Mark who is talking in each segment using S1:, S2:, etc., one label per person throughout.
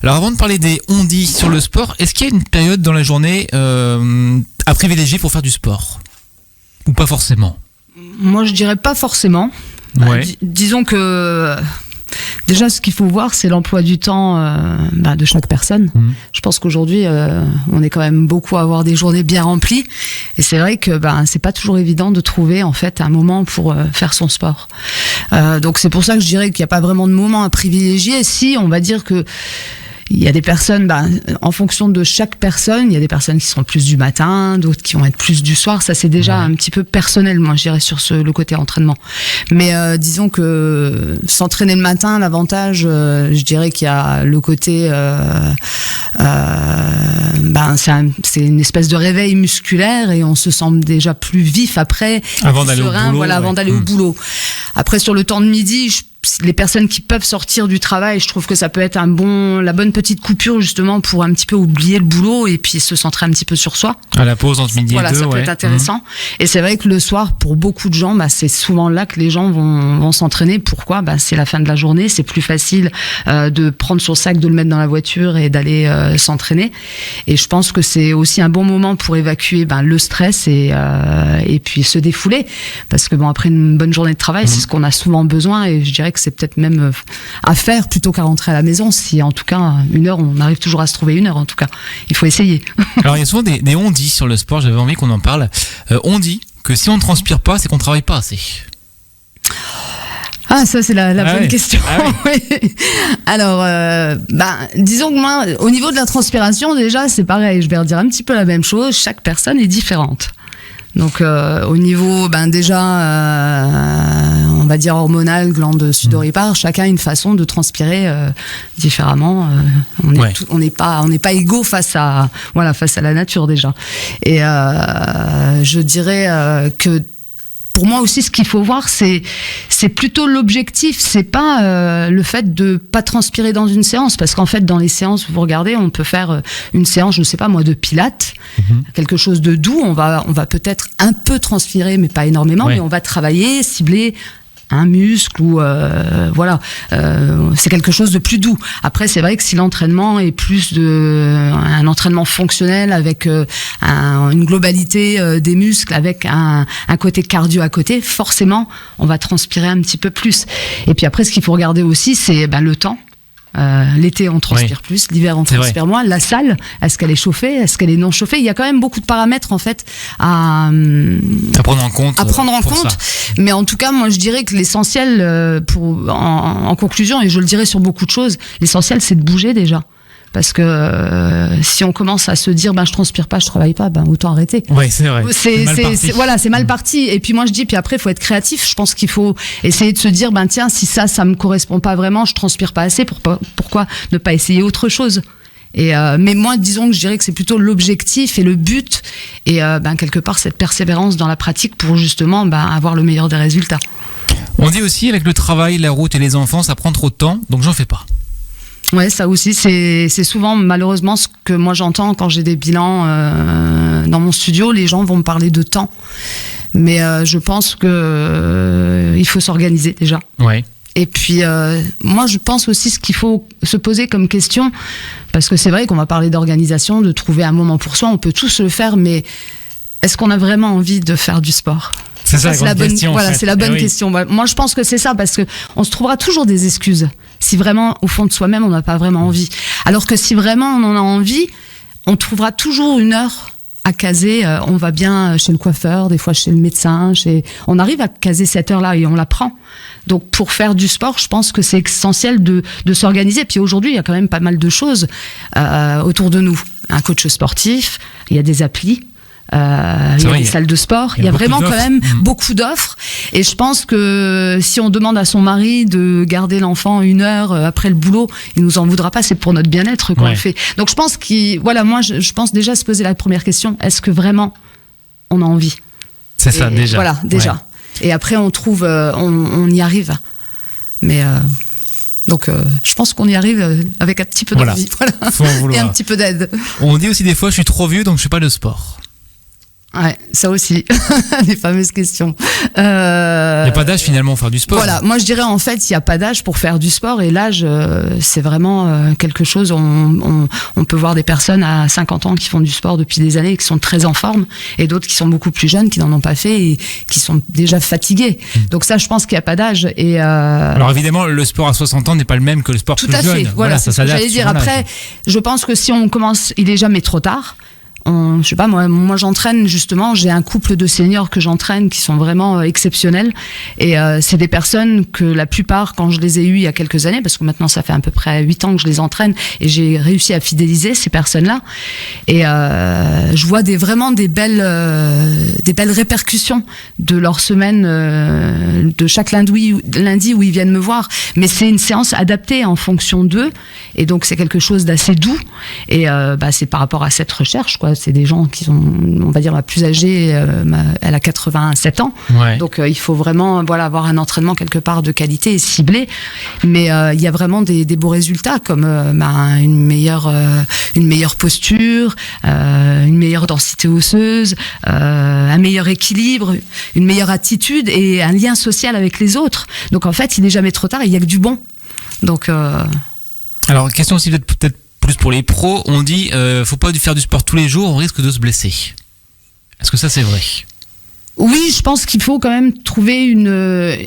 S1: Alors avant de parler des on-dit sur le sport, est-ce qu'il y a une période dans la journée à privilégier pour faire du sport ? Ou pas forcément ?
S2: Moi, je dirais pas forcément.
S1: Ouais.
S2: Disons que déjà, ce qu'il faut voir, c'est l'emploi du temps de chaque personne. Je pense qu'aujourd'hui, on est quand même beaucoup à avoir des journées bien remplies. Et c'est vrai que c'est pas toujours évident de trouver en fait un moment pour faire son sport. Donc c'est pour ça que je dirais qu'il n'y a pas vraiment de moment à privilégier. Si, on va dire que il y a des personnes, en fonction de chaque personne, il y a des personnes qui seront plus du matin, d'autres qui vont être plus du soir. Ça, c'est déjà un petit peu personnel, moi, je dirais, sur le côté entraînement. Mais disons que s'entraîner le matin, l'avantage, je dirais qu'il y a le côté... c'est une espèce de réveil musculaire et on se sent déjà plus vif après.
S1: Avant d'aller au boulot.
S2: Avant d'aller au boulot. Après, sur le temps de midi, les personnes qui peuvent sortir du travail, je trouve que ça peut être la bonne petite coupure justement pour un petit peu oublier le boulot et puis se centrer un petit peu sur soi.
S1: À la pause entre midi et deux,
S2: ça peut être intéressant. Et c'est vrai que le soir, pour beaucoup de gens, c'est souvent là que les gens vont s'entraîner. Pourquoi ? C'est la fin de la journée, c'est plus facile de prendre son sac, de le mettre dans la voiture et d'aller s'entraîner. Et je pense que c'est aussi un bon moment pour évacuer le stress et puis se défouler. Parce que après une bonne journée de travail, c'est ce qu'on a souvent besoin et je dirais que c'est peut-être même à faire plutôt qu'à rentrer à la maison. Si en tout cas, une heure, on arrive toujours à se trouver une heure en tout cas. Il faut essayer.
S1: Alors il y a souvent des on-dit sur le sport, j'avais envie qu'on en parle. On dit que si on ne transpire pas, c'est qu'on ne travaille pas assez.
S2: Ah, ça c'est la bonne question. Oui. Alors, disons que moi, au niveau de la transpiration, déjà, c'est pareil. Je vais redire un petit peu la même chose. Chaque personne est différente. Donc au niveau déjà on va dire hormonal, glande sudoripare, chacun a une façon de transpirer différemment. On n'est pas égaux face à la nature déjà. Et je dirais que pour moi aussi, ce qu'il faut voir, c'est plutôt l'objectif. C'est pas le fait de pas transpirer dans une séance, parce qu'en fait, dans les séances, vous regardez, on peut faire une séance, je sais pas moi, de pilates, quelque chose de doux. On va peut-être un peu transpirer, mais pas énormément, mais on va travailler, cibler un muscle ou c'est quelque chose de plus doux. Après, c'est vrai que si l'entraînement est plus un entraînement fonctionnel avec une globalité des muscles, avec un côté cardio à côté, forcément, on va transpirer un petit peu plus. Et puis après, ce qu'il faut regarder aussi, c'est le temps. L'été on transpire plus, l'hiver on transpire moins. La salle, est-ce qu'elle est chauffée, est-ce qu'elle est non chauffée? Il y a quand même beaucoup de paramètres en fait à
S1: prendre en compte.
S2: Mais en tout cas, moi je dirais que l'essentiel, en conclusion, et je le dirais sur beaucoup de choses, l'essentiel c'est de bouger déjà. Parce que si on commence à se dire je transpire pas, je travaille pas, autant arrêter.
S1: Oui, c'est vrai.
S2: C'est mal parti. Et puis moi je dis, puis après il faut être créatif. Je pense qu'il faut essayer de se dire tiens, si ça me correspond pas vraiment, je transpire pas assez, pourquoi ne pas essayer autre chose? Et mais moi disons que je dirais que c'est plutôt l'objectif et le but et quelque part cette persévérance dans la pratique pour justement avoir le meilleur des résultats.
S1: On dit aussi avec le travail, la route et les enfants, ça prend trop de temps, donc j'en fais pas.
S2: Ouais, ça aussi, c'est souvent malheureusement ce que moi j'entends quand j'ai des bilans dans mon studio. Les gens vont me parler de temps, mais je pense que il faut s'organiser déjà.
S1: Ouais.
S2: Et puis moi je pense aussi ce qu'il faut se poser comme question, parce que c'est vrai qu'on va parler d'organisation, de trouver un moment pour soi, on peut tous le faire, mais est-ce qu'on a vraiment envie de faire du sport ?
S1: C'est ça, c'est la bonne question.
S2: Voilà, c'est la bonne question. Moi, je pense que c'est ça, parce que on se trouvera toujours des excuses si vraiment, au fond de soi-même, on n'a pas vraiment envie. Alors que si vraiment on en a envie, on trouvera toujours une heure à caser. On va bien chez le coiffeur, des fois chez le médecin. On arrive à caser cette heure-là et on la prend. Donc, pour faire du sport, je pense que c'est essentiel de s'organiser. Puis aujourd'hui, il y a quand même pas mal de choses autour de nous. Un coach sportif, il y a des applis. Il y a des salles de sport, il y a vraiment quand même beaucoup d'offres, et je pense que si on demande à son mari de garder l'enfant 1 heure après le boulot, il nous en voudra pas, c'est pour notre bien-être qu'on le fait. Donc je pense moi je pense déjà se poser la première question, est-ce que vraiment on a envie?
S1: C'est ça déjà.
S2: Voilà, déjà. Ouais. Et après on trouve, on y arrive. Mais donc je pense qu'on y arrive avec un petit peu d'envie, et un petit peu d'aide.
S1: On dit aussi des fois je suis trop vieux donc je fais pas de sport.
S2: Ouais, ça aussi, les fameuses questions.
S1: Il n'y a pas d'âge finalement pour faire du sport.
S2: Voilà, moi je dirais en fait, il n'y a pas d'âge pour faire du sport et l'âge, c'est vraiment quelque chose, on peut voir des personnes à 50 ans qui font du sport depuis des années et qui sont très en forme et d'autres qui sont beaucoup plus jeunes, qui n'en ont pas fait et qui sont déjà fatigués. Donc ça, je pense qu'il n'y a pas d'âge. Et
S1: alors évidemment, le sport à 60 ans n'est pas le même que le sport
S2: tout
S1: plus
S2: à fait.
S1: jeune.
S2: Voilà, c'est ce que j'allais dire. Après, je pense que si on commence, il n'est jamais trop tard. Je sais pas, moi j'entraîne justement, j'ai un couple de seniors que j'entraîne qui sont vraiment exceptionnels et c'est des personnes que la plupart, quand je les ai eus il y a quelques années, parce que maintenant ça fait à peu près 8 ans que je les entraîne et j'ai réussi à fidéliser ces personnes-là et je vois vraiment des belles répercussions de leur semaine, de chaque lundi où ils viennent me voir, mais c'est une séance adaptée en fonction d'eux et donc c'est quelque chose d'assez doux et c'est par rapport à cette recherche, quoi. C'est des gens qui sont, on va dire, la plus âgée, elle a 87 ans.
S1: Ouais. Donc,
S2: il faut vraiment avoir un entraînement quelque part de qualité et ciblé. Mais il y a vraiment des beaux résultats, comme une meilleure posture, une meilleure densité osseuse, un meilleur équilibre, une meilleure attitude et un lien social avec les autres. Donc, en fait, il n'est jamais trop tard, il n'y a que du bon. Donc,
S1: alors, question aussi peut-être plus pour les pros, on dit faut pas faire du sport tous les jours, on risque de se blesser. Est-ce que ça c'est vrai ?
S2: Oui, je pense qu'il faut quand même trouver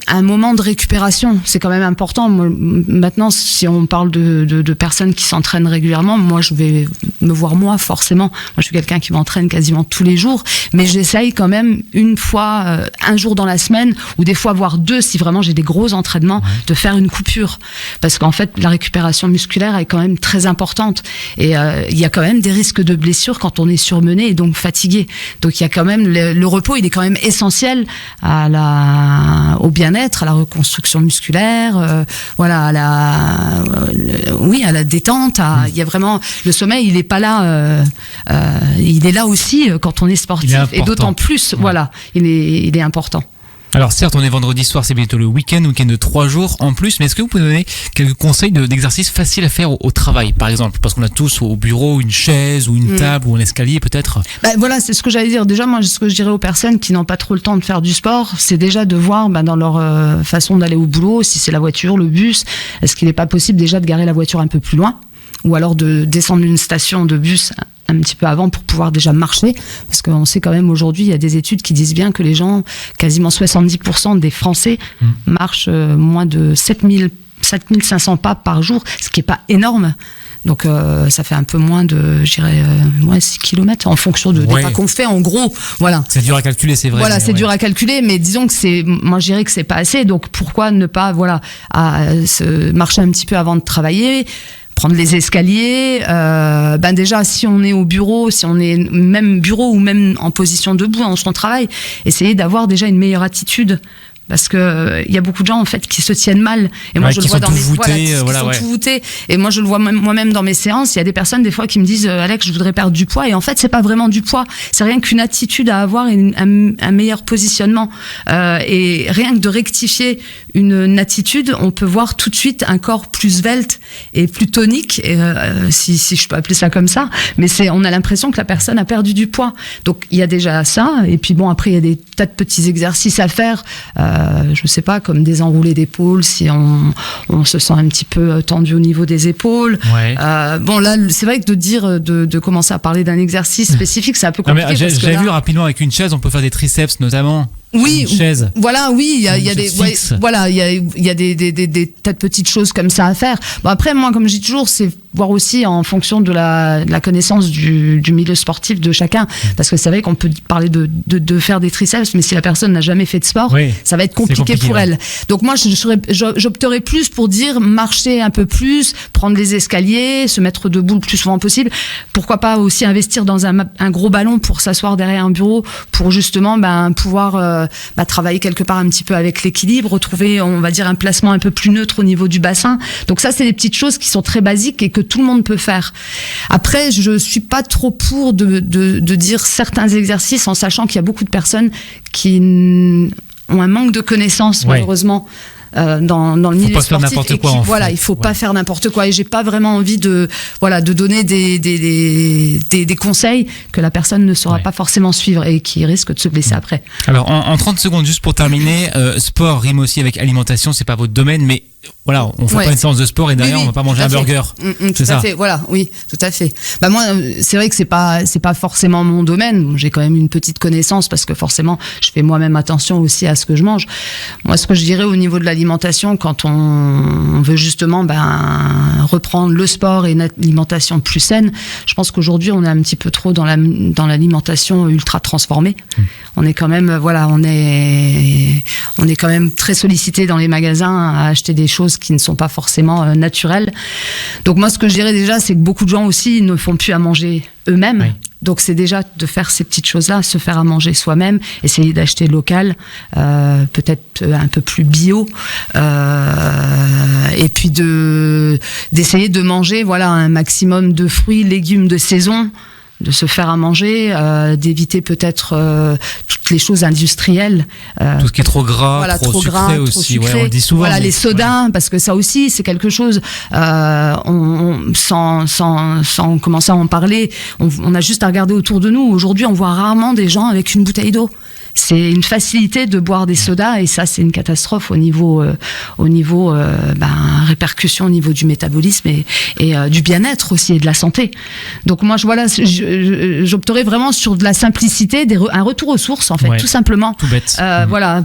S2: un moment de récupération. C'est quand même important. Moi, maintenant, si on parle de personnes qui s'entraînent régulièrement, moi, je vais me voir forcément. Moi, je suis quelqu'un qui m'entraîne quasiment tous les jours, mais j'essaye quand même une fois, un jour dans la semaine, ou des fois voire 2, si vraiment j'ai des gros entraînements, de faire une coupure. Parce qu'en fait, la récupération musculaire est quand même très importante. Et il y a quand même des risques de blessures quand on est surmené et donc fatigué. Donc il y a quand même le repos, il est quand même essentiel au bien-être, à la reconstruction musculaire, à la détente. Il y a vraiment le sommeil, il est pas là, il est là aussi quand on est sportif et d'autant plus, il est important.
S1: Alors certes, on est vendredi soir, c'est bientôt le week-end de 3 jours en plus, mais est-ce que vous pouvez donner quelques conseils d'exercices faciles à faire au travail, par exemple, parce qu'on a tous au bureau une chaise ou une table ou un escalier peut-être.
S2: C'est ce que j'allais dire. Déjà, moi, ce que je dirais aux personnes qui n'ont pas trop le temps de faire du sport, c'est déjà de voir dans leur façon d'aller au boulot, si c'est la voiture, le bus, est-ce qu'il n'est pas possible déjà de garer la voiture un peu plus loin, ou alors de descendre une station de bus un petit peu avant pour pouvoir déjà marcher, parce qu'on sait quand même aujourd'hui, il y a des études qui disent bien que les gens, quasiment 70% des Français marchent moins de 7500 pas par jour, ce qui est pas énorme. Donc ça fait un peu moins de, je dirais, 6 km en fonction des pas qu'on fait, en gros. Voilà.
S1: C'est dur à calculer, c'est vrai.
S2: Voilà, c'est dur à calculer, mais disons que moi je dirais que c'est pas assez. Donc pourquoi ne pas, marcher un petit peu avant de travailler, prendre les escaliers, déjà si on est au bureau, si on est même bureau ou même en position debout dans son travail, essayer d'avoir déjà une meilleure attitude. Parce que il y a beaucoup de gens en fait qui se tiennent mal et moi je le vois dans mes tout voûtés et moi je le vois moi-même dans mes séances. Il y a des personnes des fois qui me disent Alex, je voudrais perdre du poids, et en fait c'est pas vraiment du poids, c'est rien qu'une attitude à avoir et un meilleur positionnement et rien que de rectifier une attitude, on peut voir tout de suite un corps plus svelte et plus tonique, et, si je peux appeler ça comme ça, mais on a l'impression que la personne a perdu du poids. Donc il y a déjà ça, et puis après il y a des tas de petits exercices à faire. Je sais pas, comme désenrouler d'épaule si on se sent un petit peu tendu au niveau des épaules. Ouais. Là, c'est vrai que de commencer à parler d'un exercice spécifique, c'est un peu compliqué.
S1: J'ai vu rapidement avec une chaise, on peut faire des triceps notamment.
S2: Oui,
S1: une chaise.
S2: Il y a des tas de petites choses comme ça à faire. Bon, après, moi, comme je dis toujours, c'est voir aussi en fonction de la connaissance du milieu sportif de chacun. Parce que c'est vrai qu'on peut parler de faire des triceps, mais si la personne n'a jamais fait de sport, ça va être compliqué pour elle. Donc moi, j'opterais plus pour dire marcher un peu plus, prendre les escaliers, se mettre debout le plus souvent possible. Pourquoi pas aussi investir dans un gros ballon pour s'asseoir derrière un bureau, pour justement pouvoir travailler quelque part un petit peu avec l'équilibre, retrouver, on va dire, un placement un peu plus neutre au niveau du bassin. Donc ça, c'est des petites choses qui sont très basiques et que tout le monde peut faire. Après, je suis pas trop pour de dire certains exercices en sachant qu'il y a beaucoup de personnes qui ont un manque de connaissances, malheureusement. dans le milieu sportif.
S1: Faut pas faire n'importe quoi.
S2: Voilà, il faut pas faire n'importe quoi. Et j'ai pas vraiment envie de donner des conseils que la personne ne saura pas forcément suivre et qui risque de se blesser après.
S1: Alors, en 30 secondes, juste pour terminer, sport rime aussi avec alimentation, c'est pas votre domaine, mais voilà, on fait pas une séance de sport et derrière on va pas manger un burger.
S2: Tout à fait. Voilà, oui, tout à fait. Bah moi, c'est vrai que c'est pas forcément mon domaine. J'ai quand même une petite connaissance parce que forcément, je fais moi-même attention aussi à ce que je mange. Moi, ce que je dirais au niveau de l'alimentation, quand on veut justement reprendre le sport et une alimentation plus saine, je pense qu'aujourd'hui on est un petit peu trop dans l'alimentation ultra transformée. On est quand même on est quand même très sollicité dans les magasins à acheter des choses qui ne sont pas forcément naturelles. Donc moi, ce que je dirais déjà, c'est que beaucoup de gens aussi ne font plus à manger eux-mêmes. Oui. Donc c'est déjà de faire ces petites choses-là, se faire à manger soi-même, essayer d'acheter local, peut-être un peu plus bio, et puis d'essayer de manger un maximum de fruits, légumes de saison, de se faire à manger, d'éviter peut-être toutes les choses industrielles.
S1: Tout ce qui est trop gras, trop sucré aussi. Sucré. Ouais, on le dit souvent.
S2: Les sodas, parce que ça aussi, c'est quelque chose, sans commencer à en parler, on a juste à regarder autour de nous. Aujourd'hui, on voit rarement des gens avec une bouteille d'eau. C'est une facilité de boire des sodas et ça, c'est une catastrophe au niveau répercussion au niveau du métabolisme et du bien-être aussi et de la santé. Donc moi, j'opterais vraiment sur de la simplicité, un retour aux sources en fait, tout simplement.
S1: Tout bête.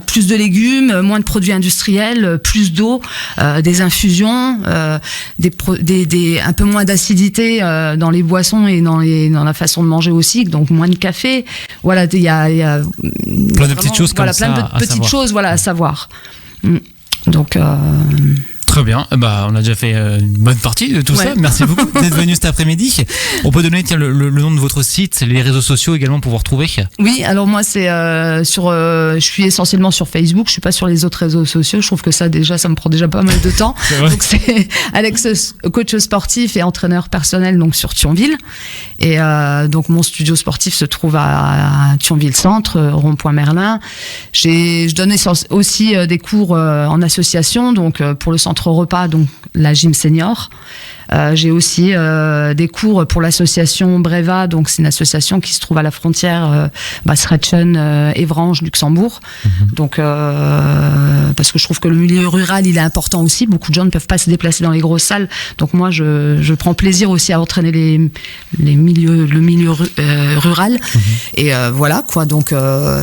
S2: Plus de légumes, moins de produits industriels, plus d'eau, des infusions, un peu moins d'acidité dans les boissons et dans la façon de manger aussi, donc moins de café. Voilà, il y a
S1: plein de petites choses comme ça.
S2: Plein de petites choses à savoir. Donc.
S1: Très bien, on a déjà fait une bonne partie de tout ça. Merci beaucoup d'être venu cet après-midi. On peut donner le nom de votre site, les réseaux sociaux également pour vous retrouver.
S2: Oui, alors moi c'est je suis essentiellement sur Facebook, je suis pas sur les autres réseaux sociaux. Je trouve que ça me prend déjà pas mal de temps. Donc c'est Alex, coach sportif et entraîneur personnel donc sur Thionville. Et donc mon studio sportif se trouve à Thionville Centre, rond-point Merlin. Je donne aussi des cours en association, donc pour le centre repas, donc la gym senior. J'ai aussi des cours pour l'association Breva, donc c'est une association qui se trouve à la frontière Sretchen, Évrange, Luxembourg. Donc parce que je trouve que le milieu rural il est important aussi. Beaucoup de gens ne peuvent pas se déplacer dans les grosses salles, donc moi je prends plaisir aussi à entraîner le milieu rural. Et voilà quoi. Donc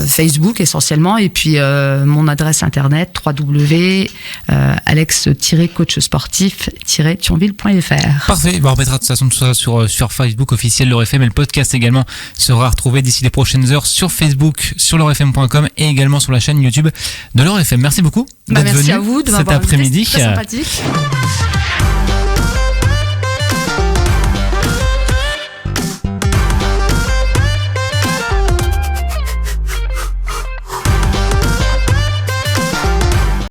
S2: Facebook essentiellement, et puis mon adresse internet www.alex-coachsportif-thionville.fr.
S1: Parfait, on remettra de toute façon tout ça sur Facebook officiel L'Heure FM, et le podcast également sera retrouvé d'ici les prochaines heures sur Facebook, sur leurfm.com et également sur la chaîne YouTube de L'Heure FM. Merci beaucoup d'être venu
S2: à vous de
S1: cet après-midi.
S2: Très sympathique.